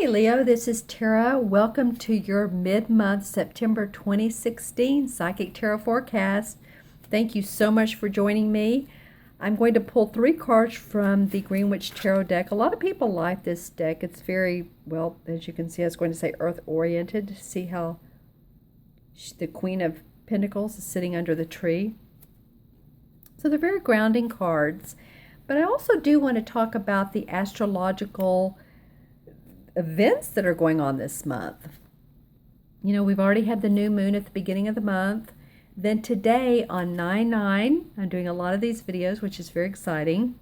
Hey Leo, this is Tara. Welcome to your mid-month September 2016 Psychic Tarot Forecast. Thank you so much for joining me. I'm going to pull 3 cards from the Greenwich Tarot deck. A lot of people like this deck. It's very, well, as you can see, I was going to say earth-oriented. See how the Queen of Pentacles is sitting under the tree. So they're very grounding cards. But I also do want to talk about the astrological events that are going on this month. You know, we've already had the new moon at the beginning of the month. Then today on 9/9, I'm doing a lot of these videos, which is very exciting.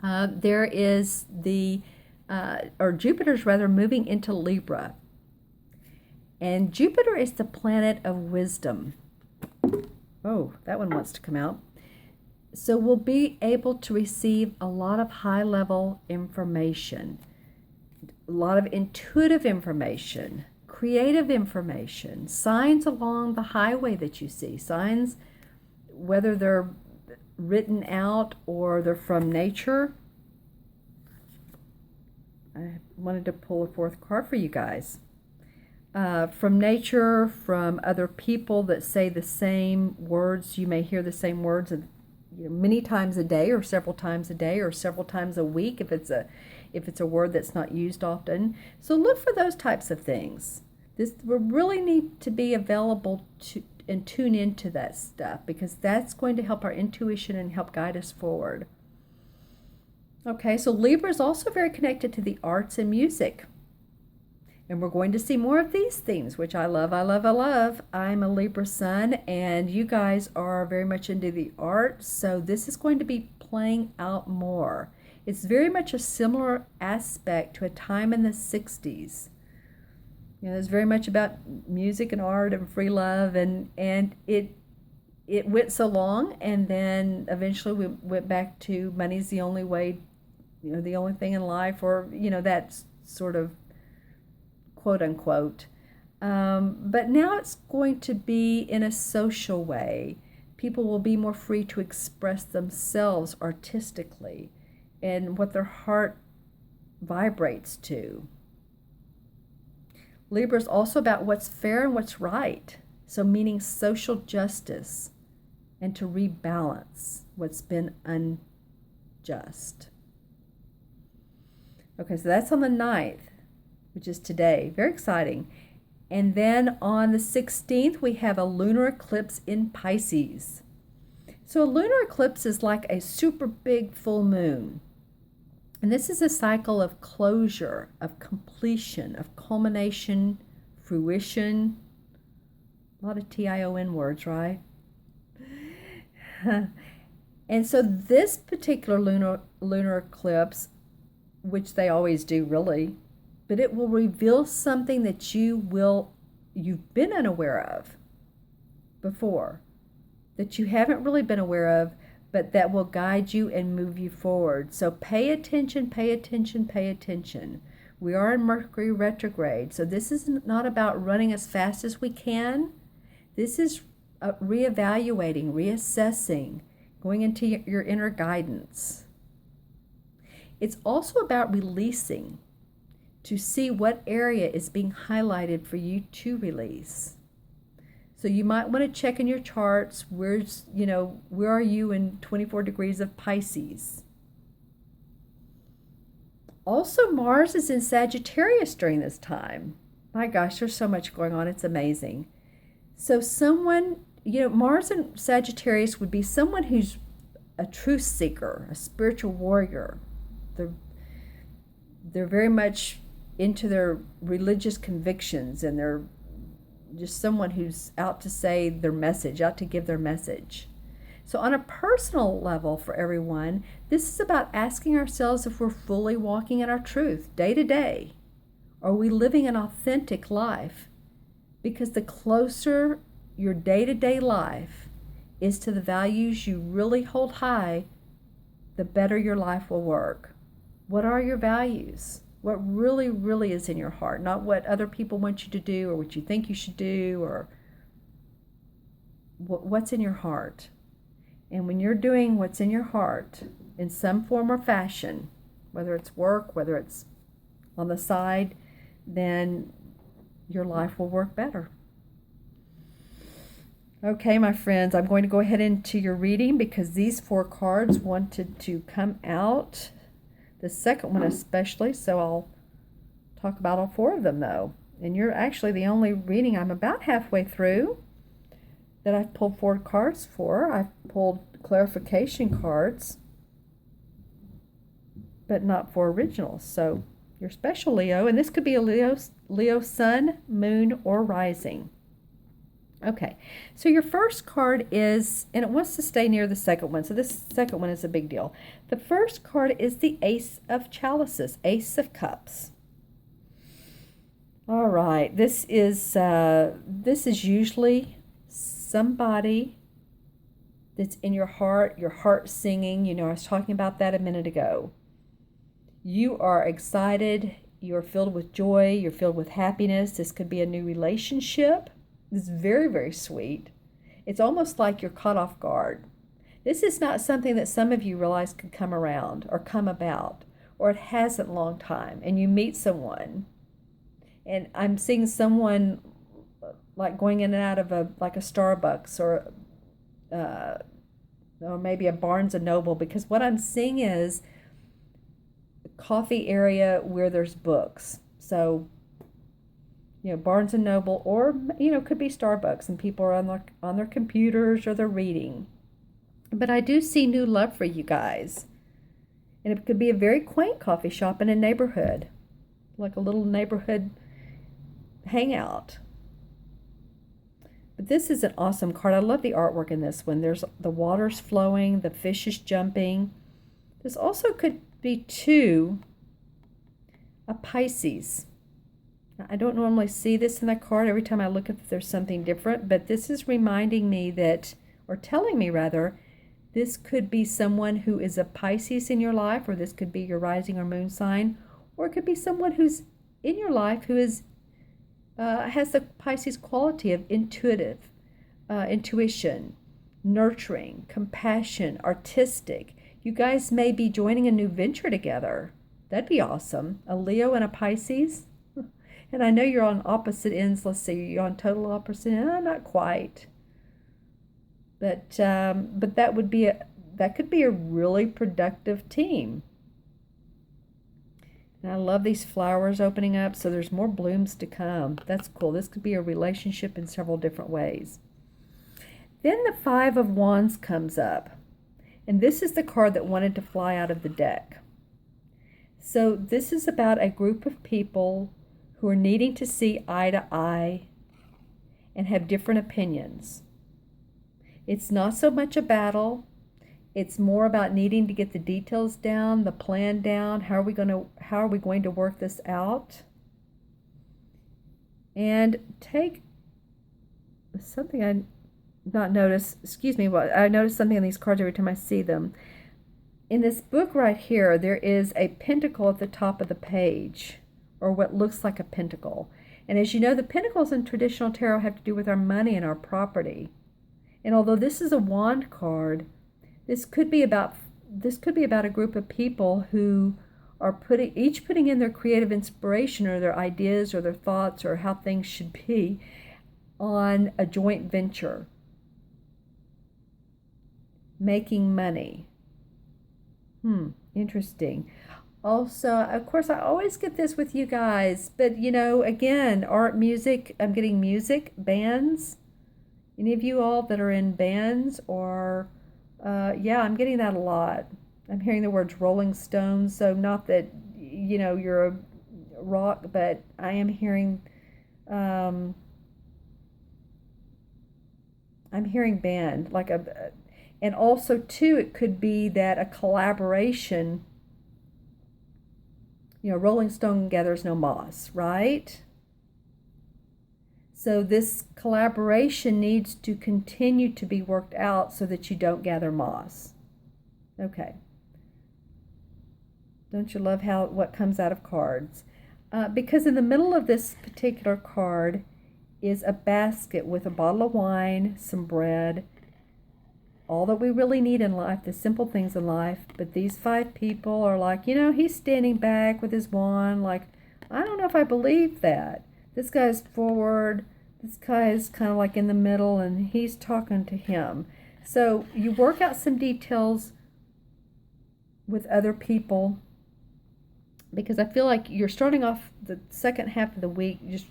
There is Jupiter's rather moving into Libra. And Jupiter is the planet of wisdom. Oh, that one wants to come out. So we'll be able to receive a lot of high-level information. A lot of intuitive information, creative information, signs along the highway that you see, signs whether they're written out or they're from nature. I wanted to pull a 4th card for you guys. From nature, from other people that say the same words. You may hear the same words many times a day or several times a day or several times a week if it's a word that's not used often. So look for those types of things. We really need to be available to and tune into that stuff, because that's going to help our intuition and help guide us forward. Okay, so Libra is also very connected to the arts and music. And we're going to see more of these themes, which I love, I love, I love. I'm a Libra sun, and you guys are very much into the arts, so this is going to be playing out more. It's very much a similar aspect to a time in the 60s. You know, it's very much about music and art and free love, and it went so long, and then eventually we went back to money's the only way, you know, the only thing in life, or, you know, that sort of quote unquote. But now it's going to be in a social way. People will be more free to express themselves artistically and what their heart vibrates to. Libra is also about what's fair and what's right. So meaning social justice and to rebalance what's been unjust. Okay, so that's on the 9th, which is today. Very exciting. And then on the 16th, we have a lunar eclipse in Pisces. So a lunar eclipse is like a super big full moon. And this is a cycle of closure, of completion, of culmination, fruition. A lot of TION words, right? And so this particular lunar eclipse, which they always do really, but it will reveal something that you've been unaware of before, that you haven't really been aware of, but that will guide you and move you forward. So pay attention, pay attention, pay attention. We are in Mercury retrograde, so this is not about running as fast as we can. This is reevaluating, reassessing, going into your inner guidance. It's also about releasing, to see what area is being highlighted for you to release. So you might want to check in your charts, where are you in 24 degrees of Pisces? Also, Mars is in Sagittarius during this time. My gosh, there's so much going on. It's amazing. So someone, Mars in Sagittarius would be someone who's a truth seeker, a spiritual warrior. They're very much into their religious convictions, and they're just someone who's out to say their message, out to give their message. So on a personal level for everyone, this is about asking ourselves if we're fully walking in our truth day to day. Are we living an authentic life? Because the closer your day-to-day life is to the values you really hold high, the better your life will work. What are your values? What really, really is in your heart, not what other people want you to do or what you think you should do, or what's in your heart. And when you're doing what's in your heart in some form or fashion, whether it's work, whether it's on the side, then your life will work better. Okay, my friends, I'm going to go ahead into your reading because these 4 cards wanted to come out. The second one especially, so I'll talk about all 4 of them though. And you're actually the only reading I'm about halfway through that I've pulled 4 cards for. I've pulled clarification cards, but not for originals. So you're special, Leo, and this could be a Leo sun, moon, or rising. Okay, so your first card is, and it wants to stay near the second one, so this second one is a big deal. The first card is the Ace of Chalices, Ace of Cups. All right, this is usually somebody that's in your heart singing. You know, I was talking about that a minute ago. You are excited, you're filled with joy, you're filled with happiness. This could be a new relationship. It's very, very sweet. It's almost like you're caught off guard. This is not something that some of you realize could come around or come about, or it hasn't a long time, and you meet someone. And I'm seeing someone like going in and out of a Starbucks or maybe a Barnes and Noble, because what I'm seeing is a coffee area where there's books. So, you know, Barnes and Noble, or, you know, could be Starbucks, and people are on their computers or they're reading. But I do see new love for you guys. And it could be a very quaint coffee shop in a neighborhood, like a little neighborhood hangout. But this is an awesome card. I love the artwork in this one. There's the water's flowing, the fish is jumping. This also could be too a Pisces. Now, I don't normally see this in a card. Every time I look at it, there's something different, but this is reminding me that, or telling me rather, this could be someone who is a Pisces in your life, or this could be your rising or moon sign, or it could be someone who's in your life who is has the Pisces quality of intuition, nurturing, compassion, artistic. You guys may be joining a new venture together. That'd be awesome. A Leo and a Pisces. And I know you're on opposite ends. Let's see, you're on total opposite ends. Not quite. But that could be a really productive team. And I love these flowers opening up, so there's more blooms to come. That's cool. This could be a relationship in several different ways. Then the 5 of Wands comes up. And this is the card that wanted to fly out of the deck. So this is about a group of people who are needing to see eye to eye and have different opinions. It's not so much a battle. It's more about needing to get the details down, the plan down. How are we going to work this out? And take something I not notice. Excuse me. Well, I notice something on these cards every time I see them. In this book right here, there is a pentacle at the top of the page, or what looks like a pentacle. And as you know, the pentacles in traditional tarot have to do with our money and our property. And although this is a wand card, this could be about a group of people who are putting in their creative inspiration or their ideas or their thoughts or how things should be on a joint venture, making money. Interesting. Also, of course, I always get this with you guys, but you know, again, art, music, I'm getting music, bands. Any of you all that are in bands, or yeah, I'm getting that a lot. I'm hearing the words Rolling Stones, so not that, you know, you're a rock, but I am hearing, I'm hearing band, like and also too, it could be that a collaboration, you know, Rolling Stone gathers no moss, right? So this collaboration needs to continue to be worked out so that you don't gather moss. Okay. Don't you love what comes out of cards? Because in the middle of this particular card is a basket with a bottle of wine, some bread, all that we really need in life, the simple things in life. But these 5 people are like, you know, he's standing back with his wand, like, I don't know if I believe that. This guy's forward. This guy is kind of like in the middle, and he's talking to him. So you work out some details with other people, because I feel like you're starting off the second half of the week just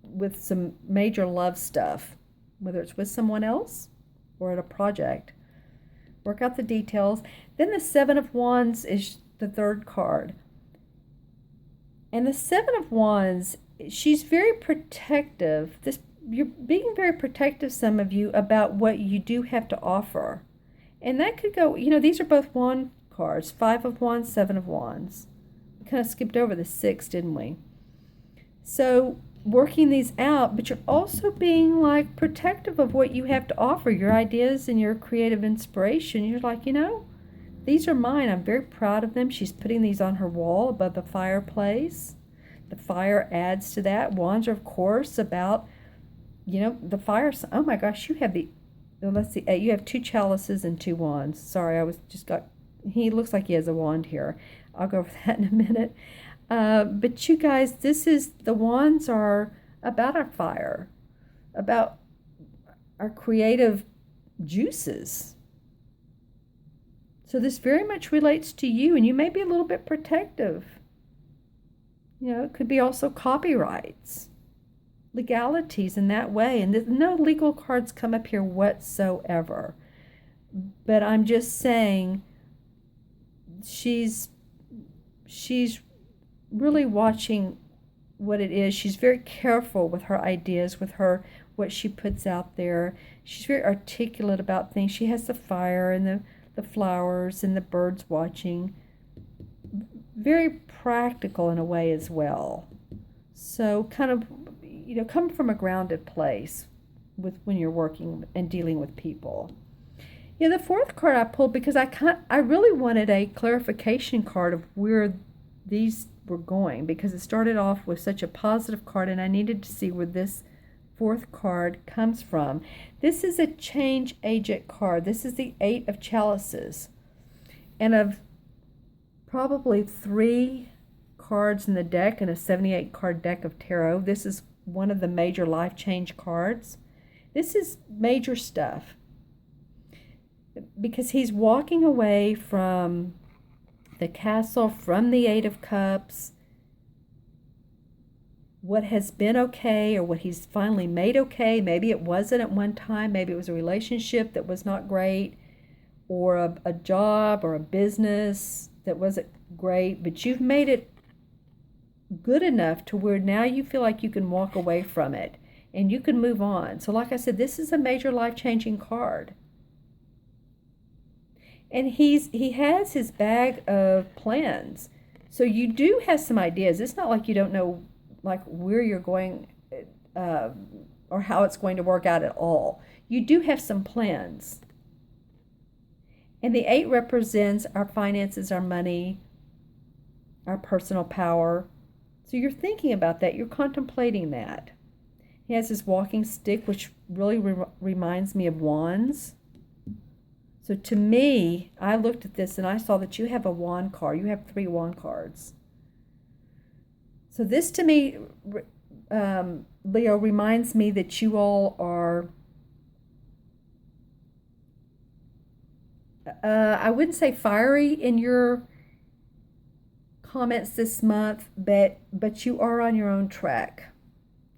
with some major love stuff, whether it's with someone else or at a project. Work out the details. Then the Seven of Wands is the third card. And the Seven of Wands, she's very protective. You're being very protective, some of you, about what you do have to offer. And that could go, these are both wand cards. 5 of Wands, 7 of Wands. We kind of skipped over the 6, didn't we? So working these out, but you're also being like protective of what you have to offer, your ideas and your creative inspiration. You're like, these are mine. I'm very proud of them. She's putting these on her wall above the fireplace. The fire adds to that. Wands are, of course, about, the fire. Oh my gosh, you have let's see, you have 2 chalices and 2 wands. Sorry, he looks like he has a wand here. I'll go over that in a minute. But you guys, the wands are about our fire, about our creative juices. So this very much relates to you, and you may be a little bit protective. It could be also copyrights, legalities in that way. And no legal cards come up here whatsoever. But I'm just saying she's really watching what it is. She's very careful with her ideas, with what she puts out there. She's very articulate about things. She has the fire and the flowers and the birds watching. Very practical in a way as well. So kind of, come from a grounded place when you're working and dealing with people. The fourth card I pulled because I really wanted a clarification card of where these were going, because it started off with such a positive card, and I needed to see where this fourth card comes from. This is a change agent card. This is the 8 of chalices. And of probably 3 cards in the deck in a 78 card deck of tarot, this is one of the major life change cards. This is major stuff, because he's walking away from the castle, from the 8 of Cups, what has been okay, or what he's finally made okay. Maybe it wasn't at one time. Maybe it was a relationship that was not great, or a job or a business that wasn't great, but you've made it good enough to where now you feel like you can walk away from it and you can move on. So like I said, this is a major life-changing card. And he has his bag of plans. So you do have some ideas. It's not like you don't know like where you're going or how it's going to work out at all. You do have some plans. And the 8 represents our finances, our money, our personal power. So you're thinking about that. You're contemplating that. He has his walking stick, which really reminds me of wands. So to me, I looked at this and I saw that you have a wand card. You have 3 wand cards. So this to me, Leo, reminds me that you all are, I wouldn't say fiery in your comments this month, but you are on your own track.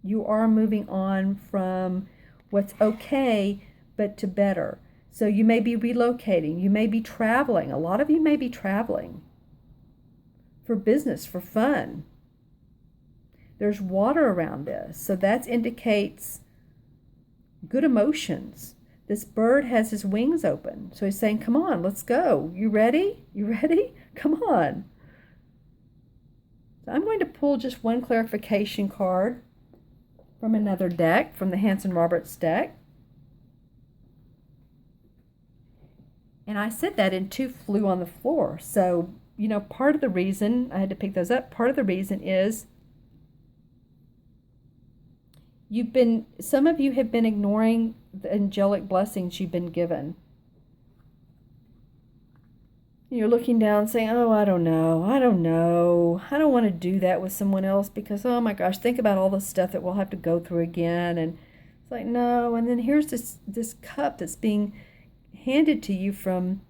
You are moving on from what's okay, but to better. So you may be relocating. You may be traveling. A lot of you may be traveling for business, for fun. There's water around this. So that indicates good emotions. This bird has his wings open. So he's saying, come on, let's go. You ready? You ready? Come on. So I'm going to pull just one clarification card from another deck, from the Hanson Roberts deck. And I said that and 2 flew on the floor. So, part of the reason I had to pick those up, part of the reason is some of you have been ignoring the angelic blessings you've been given. You're looking down saying, oh, I don't know. I don't know. I don't want to do that with someone else because, oh my gosh, think about all the stuff that we'll have to go through again. And it's like, no. And then here's this cup that's being handed to you from,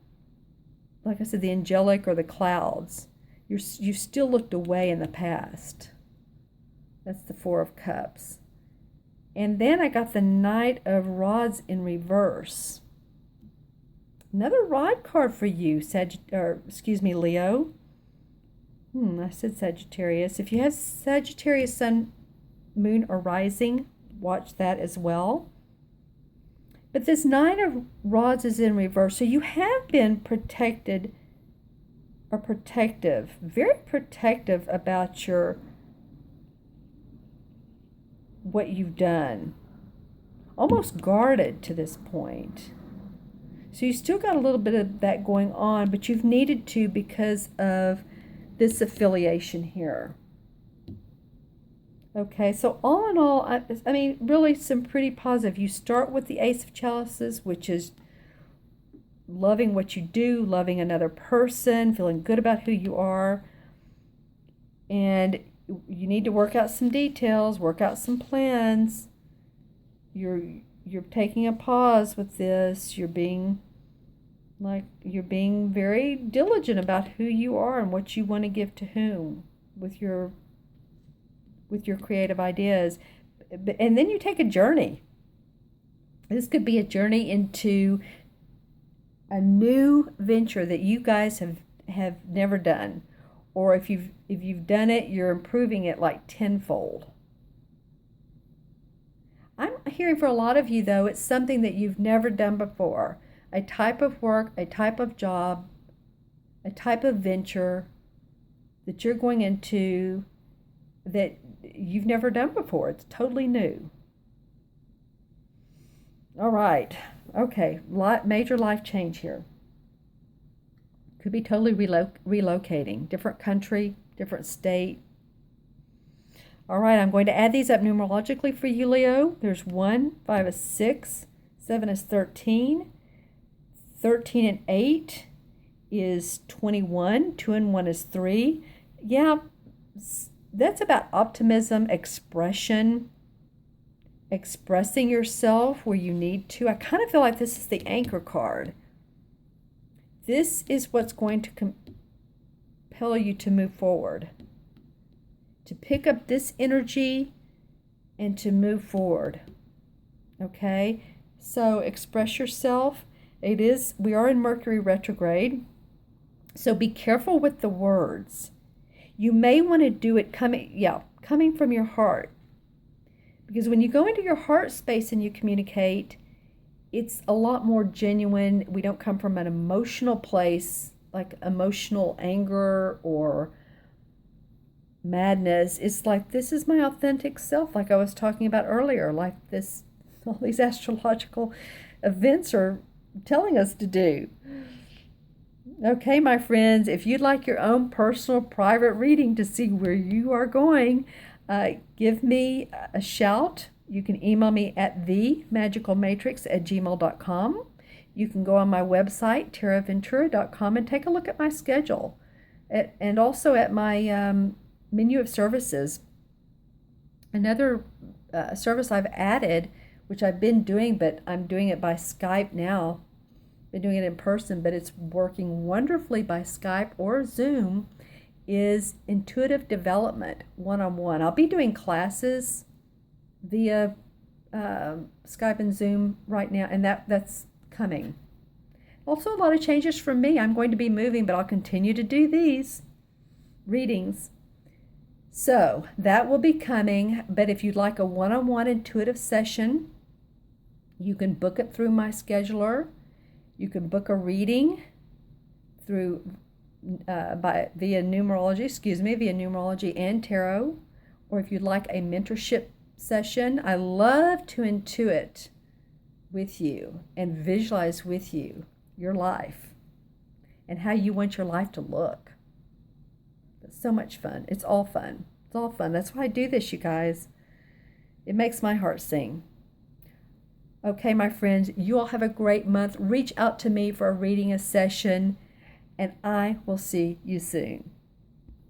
like I said, the angelic or the clouds. You still looked away in the past. That's the Four of Cups. And then I got the Knight of Rods in reverse. Another rod card for you, Leo. I said Sagittarius. If you have Sagittarius sun, moon, or rising, watch that as well. But this Nine of Rods is in reverse, so you have been protected or protective, very protective about what you've done. Almost guarded to this point. So you still got a little bit of that going on, but you've needed to because of this affiliation here. Okay, so all in all, I mean, really some pretty positive. You start with the Ace of Chalices, which is loving what you do, loving another person, feeling good about who you are. And you need to work out some details, work out some plans. You're taking a pause with this. You're being very diligent about who you are and what you want to give to whom with your creative ideas. And then you take a journey. This could be a journey into a new venture that you guys have never done. Or if you've done it, you're improving it like tenfold. I'm hearing for a lot of you, though, it's something that you've never done before. A type of work, a type of job, a type of venture that you're going into that you've never done before. It's totally new. All right. Okay. Major life change here. Could be totally relocating. Different country, different state. All right. I'm going to add these up numerologically for you, Leo. There's 1, 5 is 6, 7 is 13. 13 and 8 is 21. 2 and 1 is 3. Yeah, that's about optimism, expression, expressing yourself where you need to. I kind of feel like this is the anchor card. This is what's going to compel you to move forward, to pick up this energy and to move forward. Okay, so express yourself. We are in Mercury retrograde, so be careful with the words. You may want to do it coming from your heart. Because when you go into your heart space and you communicate, it's a lot more genuine. We don't come from an emotional place, like emotional anger or madness. It's like, this is my authentic self, like I was talking about earlier, like all these astrological events are telling us to do. Okay, my friends, if you'd like your own personal private reading to see where you are going, give me a shout. You can email me at themagicalmatrix@gmail.com. You can go on my website, taraventura.com, and take a look at my schedule and also at my menu of services. Another service I've added, which I've been doing, but I'm doing it by Skype now. Been doing it in person, but it's working wonderfully by Skype or Zoom, is intuitive development one-on-one. I'll be doing classes via Skype and Zoom right now, and that's coming. Also, a lot of changes from me. I'm going to be moving, but I'll continue to do these readings. So that will be coming, but if you'd like a one-on-one intuitive session, you can book it through my scheduler. You can book a reading through via numerology and tarot. Or if you'd like a mentorship session, I love to intuit with you and visualize with you your life and how you want your life to look. It's so much fun. It's all fun. It's all fun. That's why I do this, you guys. It makes my heart sing. Okay, my friends, you all have a great month. Reach out to me for a reading, a session, and I will see you soon.